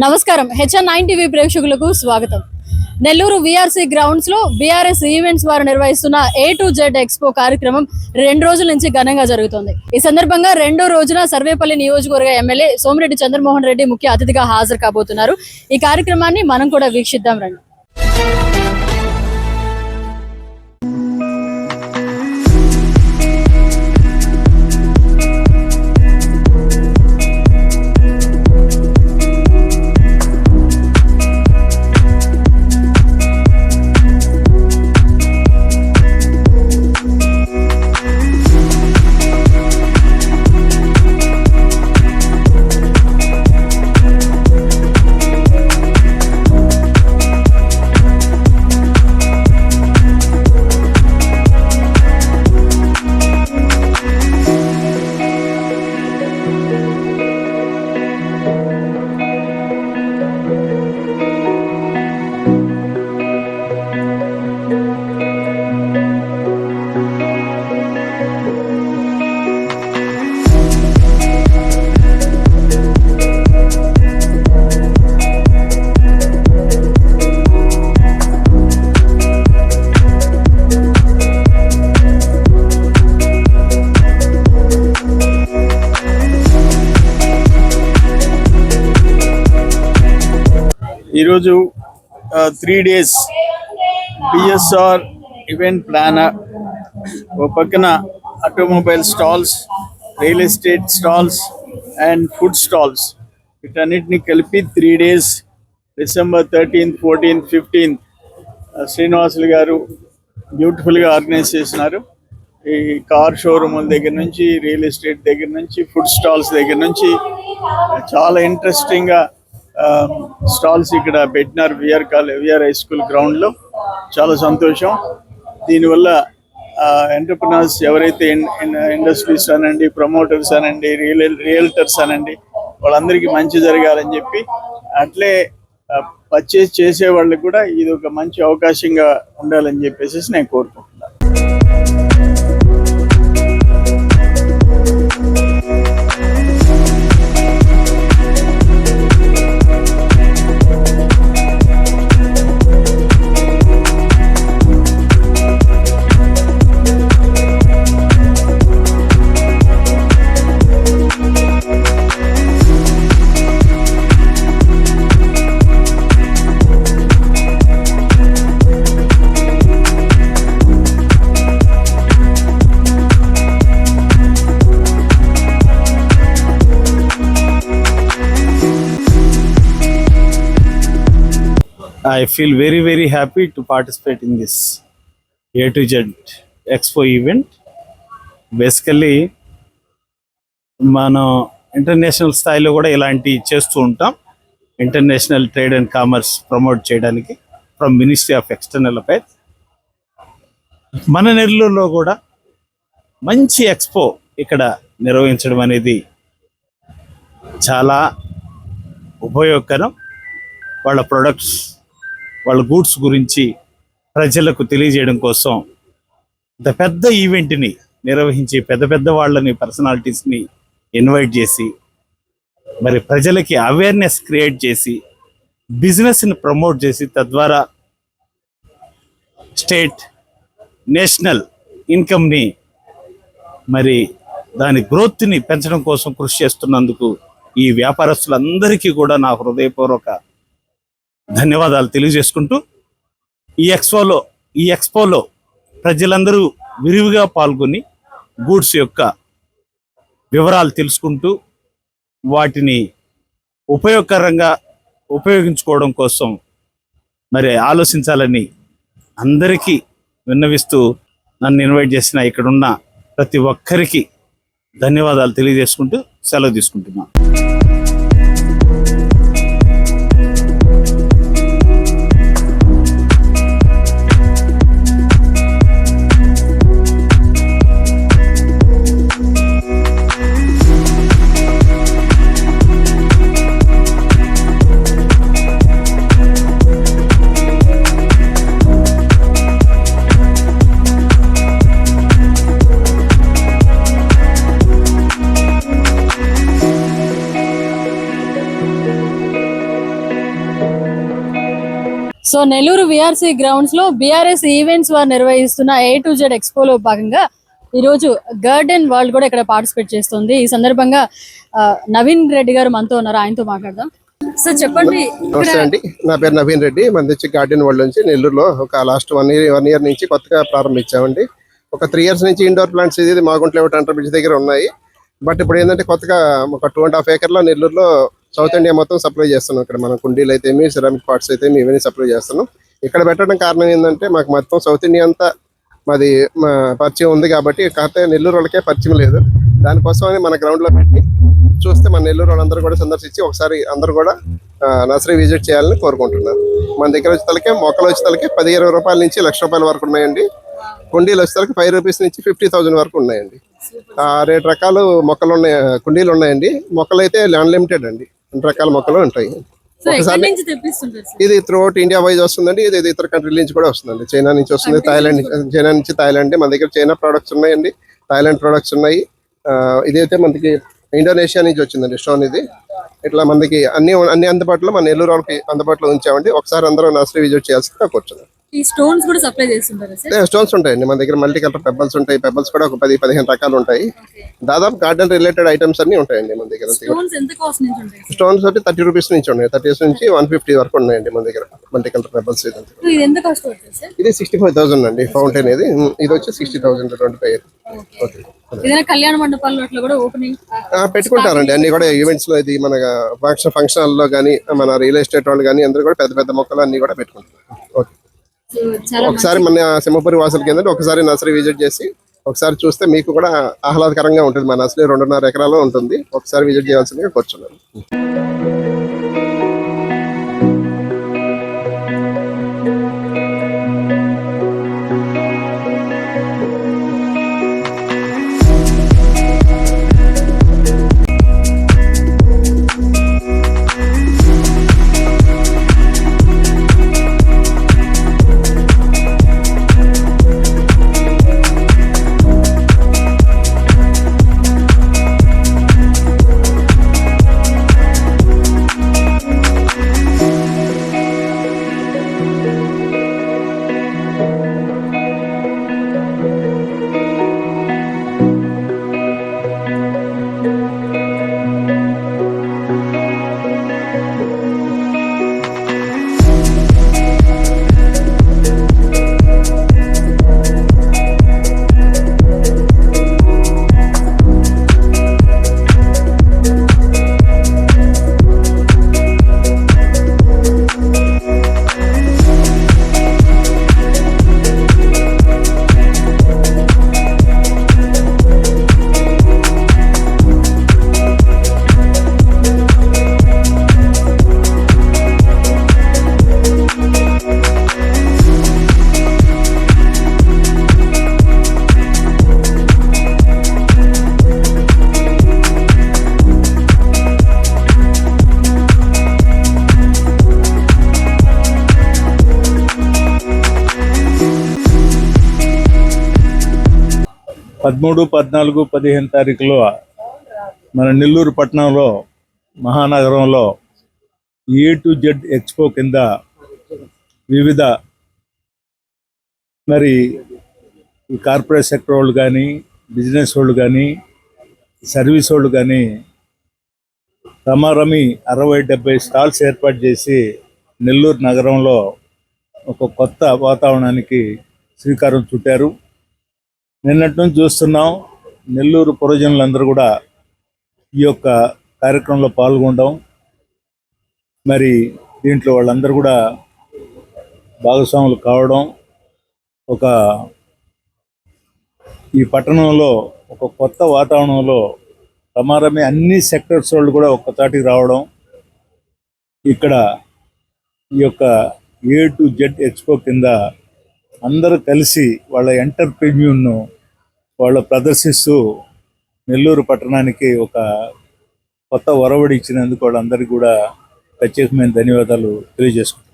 నమస్కారం హెచ్ఎన్9 టీవీ ప్రేక్షకులకు స్వాగతం. నెల్లూరు విఆర్సి గ్రౌండ్స్ లో బీఆర్ఎస్ ఈవెంట్స్ వారు నిర్వహిస్తున్న A to Z ఎక్స్పో కార్యక్రమం 2 రోజుల నుంచి ఘనంగా జరుగుతోంది. ఈ సందర్భంగా రెండో రోజున సర్వేపల్లి నియోజకవర్గ ఎమ్మెల్యే సోమిరెడ్డి చంద్రమోహన్ రెడ్డి ముఖ్య అతిథిగా హాజరు కాబోతున్నారు. ఈ కార్యక్రమాన్ని మనం కూడా వీక్షిద్దాం రండి. ఈరోజు 3 days బిఎస్ఆర్ ఈవెంట్ ప్లానర్ ఒక పక్కన automobile stalls, real estate stalls and food stalls వీటన్నిటిని కలిపి 3 days December 13th, 14th, 15th Srinivasulu గారు బ్యూటిఫుల్గా ఆర్గనైజ్ చేసినారు. ఈ కార్ షోరూముల దగ్గర నుంచి, రియల్ ఎస్టేట్ దగ్గర నుంచి, ఫుడ్ స్టాల్స్ దగ్గర నుంచి చాలా ఇంట్రెస్టింగ్గా స్టాల్స్ ఇక్కడ పెట్టినారు. విఆర్ హై స్కూల్ గ్రౌండ్లో. చాలా సంతోషం. దీనివల్ల ఎంటర్ప్రినర్స్ ఎవరైతే ఇండస్ట్రీస్ అనండి, ప్రమోటర్స్ అనండి, రియల్టర్స్ అనండి, వాళ్ళందరికీ మంచి జరగాలని చెప్పి, అట్లే పర్చేస్ చేసే వాళ్ళకి కూడా ఇది ఒక మంచి అవకాశంగా ఉండాలని చెప్పేసి నేను కోరుకుంటున్నాను. I feel very happy to participate in this A to Z Expo event. Basically, మనం ఇంటర్నేషనల్ స్థాయిలో కూడా ఇలాంటి చేస్తూ ఉంటాం. International trade and commerce promote చేయడానికి from ministry of external affairs. మన నెల్లూరులో కూడా మంచి ఎక్స్పో ఇక్కడ నిర్వహించడం అనేది చాలా ఉపయోగకరం. వాళ్ళ ప్రొడక్ట్స్, వాళ్ళ గూడ్స్ గురించి ప్రజలకు తెలియజేయడం కోసం పెద్ద ఈవెంట్ని నిర్వహించి పెద్ద వాళ్ళని, పర్సనాలిటీస్ని ఇన్వైట్ చేసి, మరి ప్రజలకి అవేర్నెస్ క్రియేట్ చేసి, బిజినెస్ని ప్రమోట్ చేసి, తద్వారా స్టేట్, నేషనల్ ఇన్కమ్ని, మరి దాని గ్రోత్ని పెంచడం కోసం కృషి చేస్తున్నందుకు ఈ వ్యాపారస్తులందరికీ కూడా నా హృదయపూర్వక ధన్యవాదాలు తెలియజేసుకుంటూ, ఈ ఎక్స్పోలో ప్రజలందరూ విరివిగా పాల్గొని గూడ్స్ యొక్క వివరాలు తెలుసుకుంటూ వాటిని ఉపయోగకరంగా ఉపయోగించుకోవడం కోసం మరి ఆలోచించాలని అందరికీ విన్నవిస్తూ, నన్ను ఇన్వైట్ చేసిన ఇక్కడున్న ప్రతి ఒక్కరికి ధన్యవాదాలు తెలియజేసుకుంటూ సెలవు తీసుకుంటున్నాను. సో నెల్లూరు విఆర్సీ గ్రౌండ్స్ లో బీఆర్ఎస్ ఈవెంట్స్ వారు నిర్వహిస్తున్న A2Z ఎక్స్పోలో భాగంగా ఈరోజు గార్డెన్ వరల్డ్ కూడా ఇక్కడ పార్టిసిపేట్ చేస్తుంది. ఈ సందర్భంగా నవీన్ రెడ్డి గారు మనతో ఉన్నారు, ఆయనతో మాట్లాడదాం. సార్ చెప్పండి. నమస్తే అండి, నా పేరు నవీన్ రెడ్డి. మన వచ్చి గార్డెన్ వరల్డ్ నుంచి నెల్లూరులో ఒక లాస్ట్ వన్ ఇయర్ నుంచి కొత్తగా ప్రారంభించామండి. ఒక 3 years నుంచి ఇండోర్ ప్లాంట్స్ ఇది మాగుంట్లో అంటర్ బ్రిడ్జ్ దగ్గర ఉన్నాయి. బట్ ఇప్పుడు ఏంటంటే కొత్తగా ఒక 2.5 acres నెల్లూరులో సౌత్ ఇండియా మొత్తం సప్లై చేస్తున్నాం. ఇక్కడ మనం కుండీలు అయితే సిరామిక్ పార్ట్స్ అయితే ఇవన్నీ సప్లై చేస్తున్నాం. ఇక్కడ పెట్టడం కారణం ఏంటంటే మాకు మొత్తం సౌత్ ఇండియా అంతా మాది పరిచయం ఉంది కాబట్టి, కాకపోతే నెల్లూరు వాళ్ళకే పరిచయం లేదు. దానికోసమని మన గ్రౌండ్లో పెట్టి చూస్తే మన నెల్లూరు వాళ్ళందరూ కూడా సందర్శించి ఒకసారి అందరూ కూడా నర్సరీ విజిట్ చేయాలని కోరుకుంటున్నారు. మన దగ్గర వచ్చేతలకే మొక్కలు వచ్చేతలకే 10-20 రూపాయల నుంచి ₹1,00,000 వరకు ఉన్నాయండి. కుండీలు వచ్చేతలకి ₹5 నుంచి 50,000 వరకు ఉన్నాయండి. 2 రకాలు మొక్కలు ఉన్నాయి, కుండీలు ఉన్నాయండి. మొక్కలు అయితే అన్లిమిటెడ్ అండి, 2 రకాల మొక్కలు ఉంటాయి. ఒకసారి ఇది త్రూఅవుట్ ఇండియా వైజ్ వస్తుందండి. ఇది ఇతర కంట్రీల నుంచి కూడా వస్తుందండి. చైనా నుంచి వస్తుంది, చైనా నుంచి థాయిలాండ్. మన దగ్గర చైనా ప్రొడక్ట్స్ ఉన్నాయండి, థాయిలాండ్ ప్రొడక్ట్స్ ఉన్నాయి. ఇదైతే మనకి ఇండోనేషియా నుంచి వచ్చిందండి స్టోన్ ఇది. ఇట్లా మనకి అన్ని అందుబాటులో మన నెల్లూరు వాళ్ళకి అందుబాటులో ఉంచామండి. ఒకసారి అందరూ నర్సరీ విజిట్ చేయాల్సిందిగా కూర్చున్నాం. ఈ స్టోన్స్ కూడా సప్లై చేస్తుంటారా సార్? స్టోన్స్ ఉంటాయండి మన దగ్గర. మల్టీ కలర్ పెబల్స్ ఉంటాయి. పెబల్స్ కూడా ఒక 10-15 రకాలు ఉంటాయి. దాదాపు గార్డెన్ రిలేటెడ్ ఐటమ్స్ అన్ని ఉంటాయండి మన దగ్గర. స్టోన్స్ ఎంత కాస్ట్ నుంచి ఉంటాయి? స్టోన్స్ అంటే ₹30 నుంచి ఉన్నాయి, ₹30 నుంచి $150 వరకు ఉన్నాయండి మన దగ్గర మల్టీ కలర్ పెబల్స్. ఇది ఎంత కాస్ట్ పడుతుంది సార్? ఇది 65,000 అండి ఫౌంటైన్. ఇది వచ్చి 60,025. ఓకే. ఏదైనా కళ్యాణ మండపాల్లో అట్లా కూడా ఓపెనింగ్ పెట్టుకుంటారండి. అన్ని కూడా ఈవెంట్స్ లో, ఇది మన ఫంక్షన్ లో కానీ, మన రియల్ ఎస్టేట్ వాళ్ళు కానీ అందరూ కూడా పెద్ద పెద్ద మొక్కలు అన్ని కూడా పెట్టుకుంటారు. ఓకే. ఒకసారి మన సింహపురి వాసులకి ఏంటంటే ఒకసారి నర్సరీ విజిట్ చేసి ఒకసారి చూస్తే మీకు కూడా ఆహ్లాదకరంగా ఉంటుంది. మన నర్సరీ 2.5 ఎకరాల్లో ఉంటుంది. ఒకసారి విజిట్ చేయాల్సిందిగా కూర్చున్నాను. పదమూడు, 14, 15 తారీఖులో మన నెల్లూరు పట్టణంలో మహానగరంలో A2Z ఎక్స్పో కింద వివిధ మరి ఈ కార్పొరేట్ సెక్టర్ వాళ్ళు కానీ, బిజినెస్ వాళ్ళు కానీ, సర్వీస్ వాళ్ళు కానీ రమారమి 60-70 స్టాల్స్ ఏర్పాటు చేసి నెల్లూరు నగరంలో ఒక కొత్త వాతావరణానికి శ్రీకారం చుట్టారు. నిన్నటి నుంచి చూస్తున్నాం, నెల్లూరు పురజనులందరూ కూడా ఈ యొక్క కార్యక్రమంలో పాల్గొనడం, మరి దీంట్లో వాళ్ళందరూ కూడా భాగస్వాములు కావడం, ఒక ఈ పట్టణంలో ఒక కొత్త వాతావరణంలో రమారమి అన్ని సెక్టర్స్ వాళ్ళు కూడా ఒక్క తాటికి రావడం, ఇక్కడ ఈ యొక్క A2Z ఎక్స్పో కింద అందరూ కలిసి వాళ్ళ ఎంటర్ప్రెన్యూర్ను వాళ్ళు ప్రదర్శిస్తూ నెల్లూరు పట్టణానికి ఒక కొత్త ఒరవడి ఇచ్చినందుకు వాళ్ళందరికీ కూడా ప్రత్యేకమైన ధన్యవాదాలు తెలియజేసుకుంటున్నాను.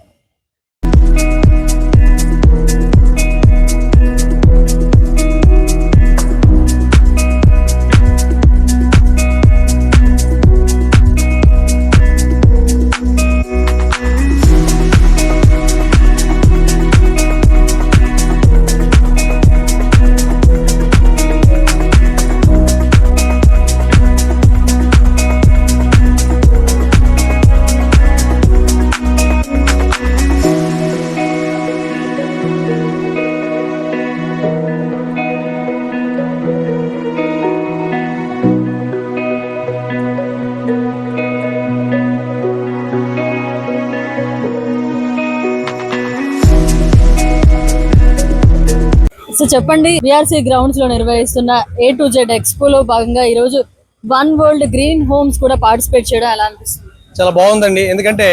సో చెప్పండి, విఆర్సీ గ్రౌండ్స్ లో నిర్వహిస్తున్న A to Z ఎక్స్పోలో భాగంగా ఈ రోజు వన్ వరల్డ్ గ్రీన్ హోమ్స్ కూడా పార్టిసిపేట్ చేయడం ఎలా అనిపిస్తుంది? చాలా బాగుందండి. ఎందుకంటే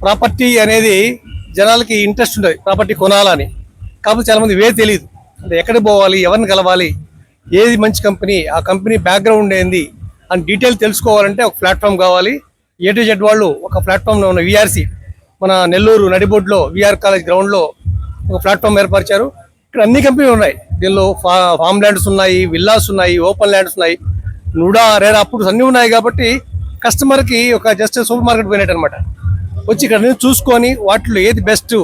ప్రాపర్టీ అనేది జనాలకి ఇంట్రెస్ట్ ఉంటుంది, ప్రాపర్టీ కొనాలని. కాకపోతే చాలా మంది తెలియదు, అంటే ఎక్కడికి పోవాలి, ఎవరిని కలవాలి, ఏది మంచి కంపెనీ, ఆ కంపెనీ బ్యాక్గ్రౌండ్ ఏంది అని డీటెయిల్ తెలుసుకోవాలంటే ఒక ప్లాట్ఫామ్ కావాలి. A to Z వాళ్ళు ఒక ప్లాట్ఫామ్లో ఉన్న విఆర్సీ మన నెల్లూరు నడిబొడ్లో విఆర్ కాలేజ్ గ్రౌండ్లో ఒక ప్లాట్ఫామ్ ఏర్పరిచారు. ఇక్కడ అన్ని కంపెనీలు ఉన్నాయి. దీనిలో ఫామ్ ల్యాండ్స్ ఉన్నాయి, విల్లాస్ ఉన్నాయి, ఓపెన్ ల్యాండ్స్ ఉన్నాయి, నుడా రేరా అప్పుడు అన్నీ ఉన్నాయి. కాబట్టి కస్టమర్కి ఒక జస్ట్ సూపర్ మార్కెట్ పోయినట్టు అనమాట. వచ్చి ఇక్కడ నుంచి చూసుకొని వాటిలో ఏది బెస్ట్,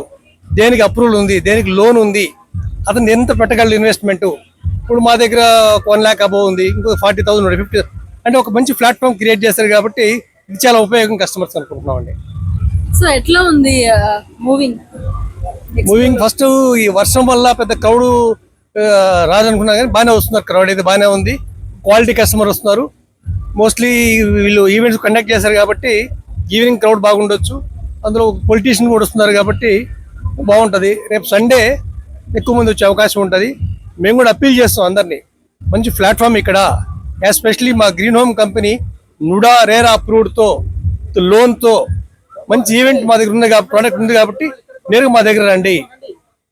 దేనికి అప్రూవల్ ఉంది, దేనికి లోన్ ఉంది, అతను ఎంత పెట్టగలడు ఇన్వెస్ట్మెంట్. ఇప్పుడు మా దగ్గర 1 lakh అబోవ్ ఉంది, ఇంకో 40,000 50, అంటే ఒక మంచి ప్లాట్ఫామ్ క్రియేట్ చేస్తారు. కాబట్టి ఇది చాలా ఉపయోగం కస్టమర్స్ అనుకుంటున్నామండి. సో ఎట్లా ఉంది మూవింగ్ ఫస్ట్ ఈ వర్షం వల్ల పెద్ద క్రౌడ్ రాదనుకున్నా కానీ బాగానే వస్తున్నారు. క్రౌడ్ అయితే బాగానే ఉంది, క్వాలిటీ కస్టమర్ వస్తున్నారు. మోస్ట్లీ వీళ్ళు ఈవెంట్స్ కండక్ట్ చేశారు కాబట్టి ఈవినింగ్ క్రౌడ్ బాగుండొచ్చు. అందులో పొలిటీషియన్ కూడా వస్తున్నారు కాబట్టి బాగుంటుంది. రేపు సండే ఎక్కువ మంది వచ్చే అవకాశం ఉంటుంది. మేము కూడా అప్పీల్ చేస్తాం అందరినీ, మంచి ప్లాట్ఫామ్ ఇక్కడ, ఎస్పెషలీ మా green home company NUDA RERA అప్రూవ్డ్తో లోన్తో మంచి ఈవెంట్ మా దగ్గర ఉంది, ప్రోడక్ట్ ఉంది. కాబట్టి నేరుగా మా దగ్గర రండి,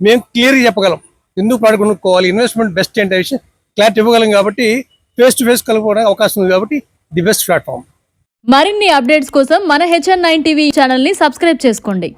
మేము క్లియర్గా చెప్పగలం ఎందుకు ప్రోడక్ట్ కొనుక్కోవాలి, ఇన్వెస్ట్మెంట్ బెస్ట్ ఏంటి విషయం క్లారిటీ ఇవ్వగలం. కాబట్టి ఫేస్ టు ఫేస్ కలుపుకోవడానికి అవకాశం ఉంది. కాబట్టి ది బెస్ట్ ప్లాట్ఫామ్. మరిన్ని అప్డేట్స్ కోసం మన HN9 టీవీ ఛానల్ ని సబ్స్క్రైబ్ చేసుకోండి.